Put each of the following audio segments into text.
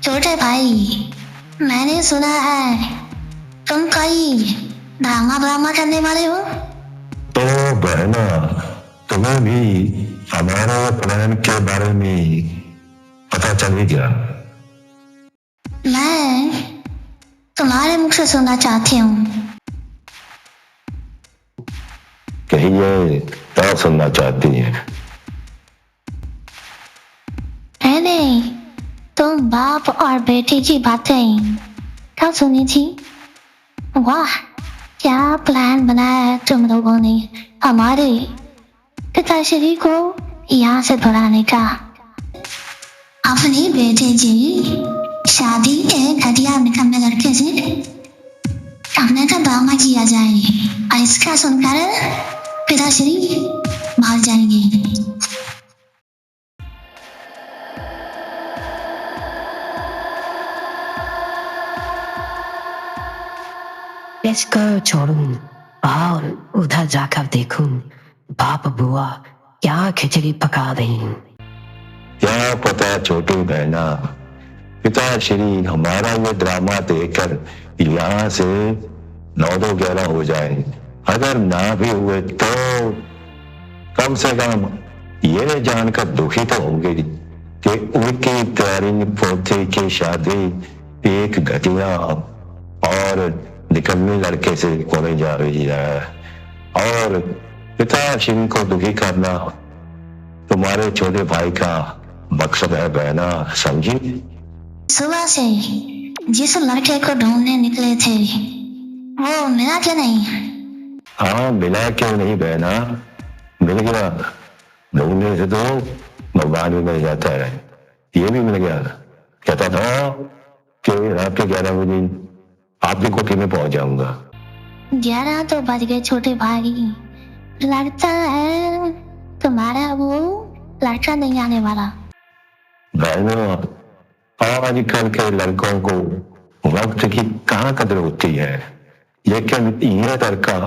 छोटे भाई, मैंने सुना है तुम कई ड्रामा ड्रामा करने वाले हो। तो बहना, तुम्हें भी हमारे प्लान के बारे में पता चल ही गया। मैं तुम्हारे मुख से सुनना चाहती हूँ। कहिए, क्या सुनना चाहती है? मैंने तुम बाप और बेटे की बातें कब सुनी थी। वाह, क्या प्लान बनाया है तुम लोगों ने हमारे पिताश्री को यहाँ से भगाने का। अपने बेटे की शादी एक घटिया निकम्मे लड़के से करने का ड्रामा किया जाए और इसका सुनकर पिताश्री भाग जाएंगे। इसको छोड़ूं और उधर जाकर देखूं बाप बुआ क्या खिचड़ी पका रही। क्या पता छोटी बहना, पिताश्री हमारा ये ड्रामा देखकर यहाँ से 9-11 हो जाए। अगर ना भी हुए तो कम से कम ये जानकर दुखी तो होंगे कि उनकी प्यारी पोते की शादी एक घटिया और निकम्मे लड़के से होने जा रही है। और पिताश्री को दुखी करना तुम्हारे छोटे भाई का मकसद है बहना, समझी? सुबह से जिस लड़के को ढूंढने निकले थे वो मिला क्या नहीं? हाँ, मिला क्यों नहीं बहना, मिल गया। ढूंढने से तो भगवान भी मिल जाता है। ये भी मिल गया। कहता था कि रात के 11 बजे आपकी कोठी में पहुंच जाऊंगा। 11 तो बज गए छोटे भाई। लगता है तुम्हारा वो लड़का नहीं आने वाला। बहनों, आजकल के लड़कों को वक्त की कहाँ कदर होती है। लेकिन ये लड़का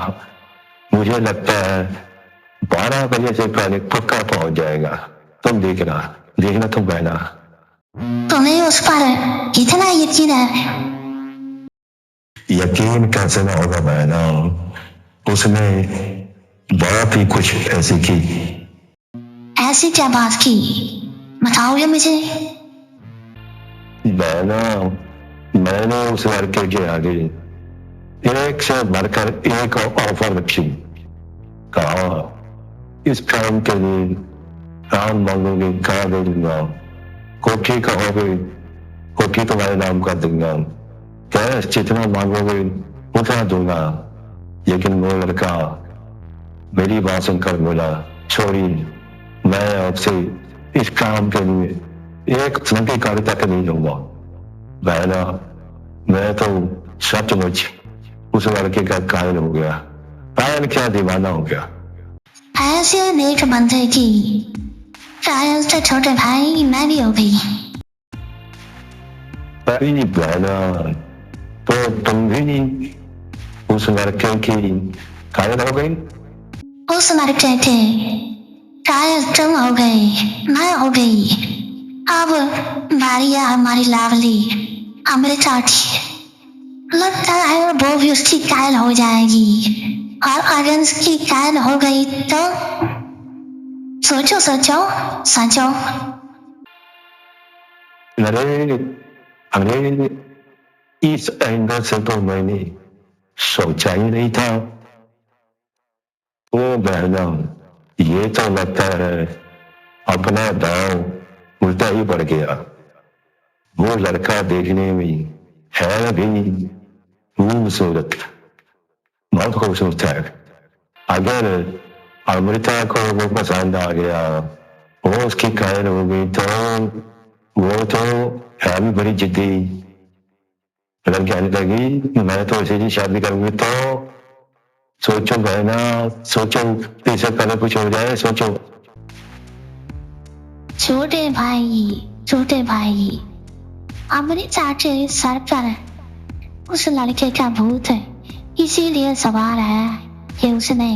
मुझे लगता है 12 बजे से पहले पक्का पहुंच जाएगा। तुम देखना तुम बहना। तुम्हें उस पर कितना यकीन है? यकीन कैसे ना होगा बहना, उसने बात ही कुछ ऐसी की। ऐसी क्या बात की, बताओगे मुझे? बहना, मैंने उस लड़के के आगे एक से बढ़कर एक ऑफर रखी। कहा, इस काम के लिए काम मांगोगे कहा दे दूंगा, कोठी कहोगे कोठी तुम्हारे नाम कर दूंगा, कैश जितना मांगोगे उतना दूंगा। लेकिन वो लड़का मेरी बात सुनकर बोला, छोरी, मैं आपसे इस काम के लिए एक संगी कार्य तक नहीं लूंगा। बहना, मैं तो सचमुच उस लड़के का कायल हो गया। कायल क्या, दीवाना हो गया। ऐसे नेक बंदे की कायल से छोटे भाई मैं भी हो गई। अरे बहना, तो तुम भी उस लड़के की कायल हो गई? उस लड़के के कायल तुम हो गए, मैं हो गई। अब बारी है हमारी लावली अमृता की। लगता है वो भी उसकी कायल हो जाएगी। और अगर उसकी कायल हो गई तो सोचो सोचो सोचो। अरे इस एंगल से तो मैंने सोचा ही नहीं था। ओ बहना, ये तो लगता है अपना दांव उल्टा ही पड़ गया। वो लड़का देखने में है भी खूबसूरत, बहुत खूबसूरत है। अगर अमृता को वो पसंद आ गया, वो उसकी कायल हो गई तो वो तो है भी बड़ी जिद्दी। मतलब कहने लगी मैं तो इसी की शादी करूंगी। तो सोचो बहना, सोचो, इससे पहले कुछ हो जाए, सोचो। छोटे भाई अमृता के सर पर उस लड़के का भूत है। इसीलिए सवाल है कि उसने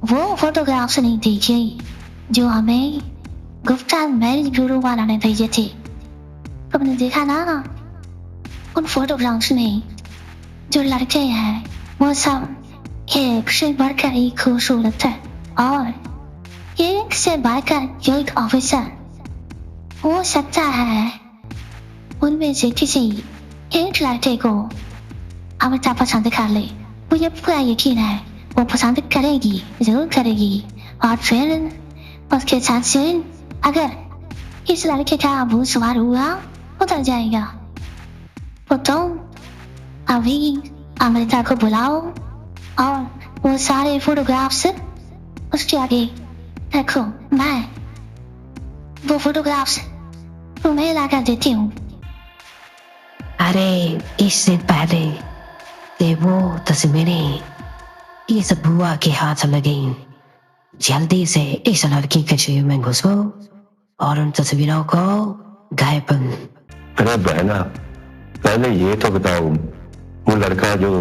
वो फोटोग्राफ्स नहीं देखी जो हमें गुप्ता मैरिज ब्यूरो वाला ने भेजे थे। तुमने देखा ना उन फोटोग्राफ्स में जो लड़के हैं वो सब एक से बढ़कर एक खूबसूरत है और एक से बढ़कर एक ऑफिसर हो सकता है उनमें से किसी एक लड़के को अमिता पसंद कर ले। मुझे पूरा यकीन है वो पसंद करेगी, जरूर करेगी और फिर उसके साथ से अगर इस लड़के का भूत सवार हुआ उतर जाएगा। वो तुम अभी अमृता को बुलाओ और वो सारे फोटोग्राफ्स उसके आगे रखो। मैं वो फोटोग्राफ्स तुम्हें लाकर देती हूँ। अरे इससे पहले कि वो तस्वीरें इस बुआ के हाथ लगी, जल्दी से इस लड़की के शरीर में घुसो और उन तस्वीरों को गायब। अरे बहना, पहले ये तो बताओ वो लड़का जो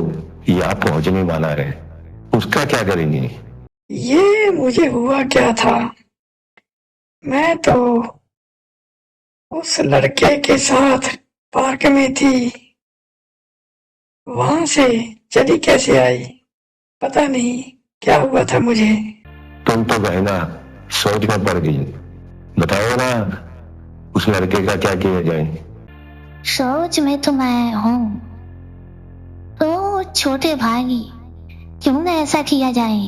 यहाँ पहुंचने वाला है उसका क्या करेंगे? ये मुझे हुआ क्या था, मैं तो उस लड़के के साथ पार्क में थी, वहां से चली कैसे आई पता नहीं क्या हुआ था मुझे। तुम तो बहना सोच में पड़ गई। बताओ ना उस लड़के का क्या किया जाए? सोच में तो मैं हूँ, तो छोटे भाई क्यों न ऐसा किया जाए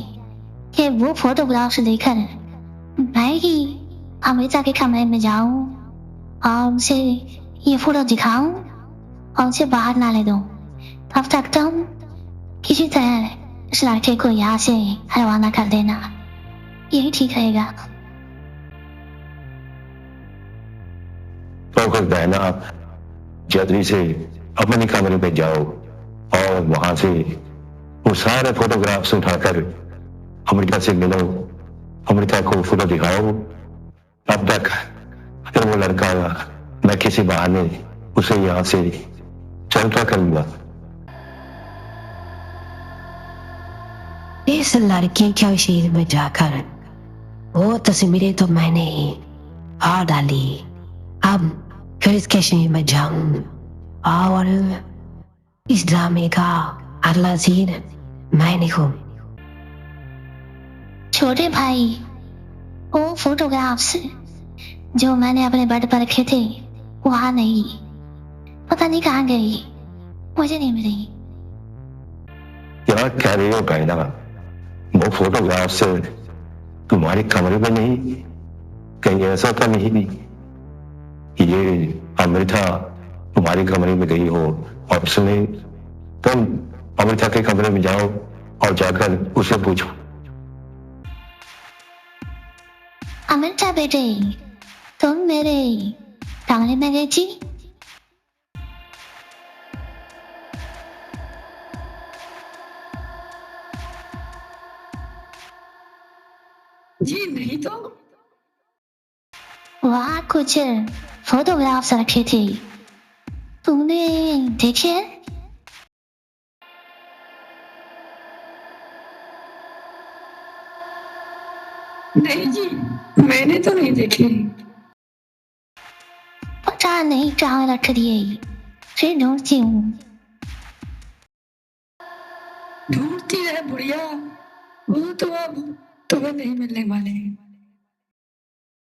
कि वो फोटोग्राफ्स लेकर मैं ही अमृता के कमरे में जाऊं और उसे ये फोटो दिखाऊं और उसे बाहर ना ले दूं। तब तक तुम किसी तरह इस लड़के को यहाँ से रवाना कर देना, यही ठीक रहेगा। तो फिर बहना आप जल्दी से अपने कमरे में जाओ और वहां से वो सारे फोटोग्राफ्स उठाकर अमृता से मिलो, अमृता को फोटो दिखाओ। तब तक अगर वो लड़का मैं किसी बहाने उसे यहाँ से चलता करूंगा। इस लड़की के शरीर में जाकर वो तस्वीरें तो मैंने हार डाली, अब फिर इसके शरीर में जाऊं और इस ड्रामे का अगला सीन मैं लिखूं। छोटे भाई, वो फोटोग्राफ्स जो मैंने अपने बेड पर रखे थे वहां नहीं, पता नहीं कहाँ गई, मुझे नहीं मिली। क्या कह रही हो बहना? वो फोटोग्राफ्स तुम्हारे कमरे में नहीं? कहीं ऐसा तो नहीं ये अमृता तुम्हारे कमरे में गई हो और उसने तुम अमृता के कमरे में जाओ और जाकर उसे पूछो। अमृता बेटे, तुम मेरे कमरे में गई थी? जी नहीं तो। वहाँ कुछ फोटोग्राफ्स रखे थे, तुमने देखे? नहीं जी, मैंने तो नहीं देखे। पता नहीं कहाँ रख दिए, फिर ढूंढती हूँ। ढूंढती है बुढ़िया, वो तो अब तुम्हें नहीं मिलने वाले।